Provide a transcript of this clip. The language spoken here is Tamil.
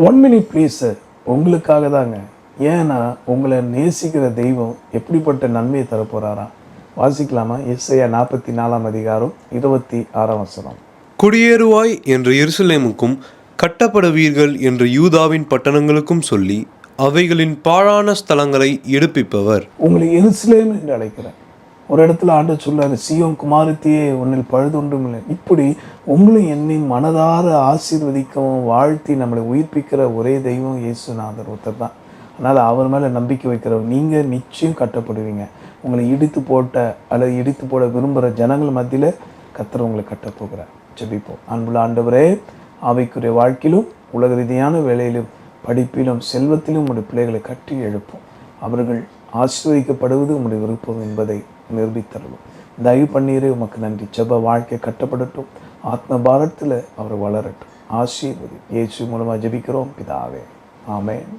1 minute ப்ளீஸ் சார். உங்களுக்காக தாங்க. ஏன்னா உங்களை நேசிக்கிற தெய்வம் எப்படிப்பட்ட நன்மையை தரப்போகிறாரா? வாசிக்கலாமா? எஸ்ஐயா 44 குடியேறுவாய் என்று எருசலேமுக்கும் கட்டப்படுவீர்கள் என்று யூதாவின் பட்டணங்களுக்கும் சொல்லி அவைகளின் பாழான ஸ்தலங்களை எடுப்பிப்பவர். உங்களை எருசலேம் என்று அழைக்கிறேன். ஒரு இடத்துல ஆண்டவர் சொல்றாரு, சீயோன் குமாரத்தியே உன்னில் பழுதொன்றும் இல்லை. இப்படி உங்களை என்னை மனதார ஆசீர்வதிக்கவும் வாழ்த்தி நம்மளை உயிர்ப்பிக்கிற ஒரே தெய்வம் இயேசுநாதர் ஒருத்தர் தான். அதனால் அவர் மேலே நம்பிக்கை வைக்கிறவர் நீங்கள் நிச்சயம் கட்டப்படுவீங்க. உங்களை இடித்து போட்ட அல்லது இடித்து போட விரும்புகிற ஜனங்கள் மத்தியில் கர்த்தர் உங்களை கட்டப்போகிறார். ஜெபிப்போம். அன்புள்ள ஆண்டவரே, ஆவிக்குரிய வாழ்க்கையிலும் உலக ரீதியான வேலையிலும் படிப்பிலும் செல்வத்திலும் உங்களுடைய பிள்ளைகளை கட்டி எழுப்போம். அவர்கள் ஆசீர்வதிக்கப்படுவது உங்களுடைய விருப்பம் என்பதை நிரூபித்தரலும். தயவு பண்ணீரே உமக்கு நன்றி. ஜெப வாழ்க்கை கட்டப்படட்டும். ஆத்ம பாரத்தில் அவர் வளரட்டும். ஆசீர்வதி. இயேசு மூலமாக ஜெபிக்கிறோம் பிதாவே. ஆமென்.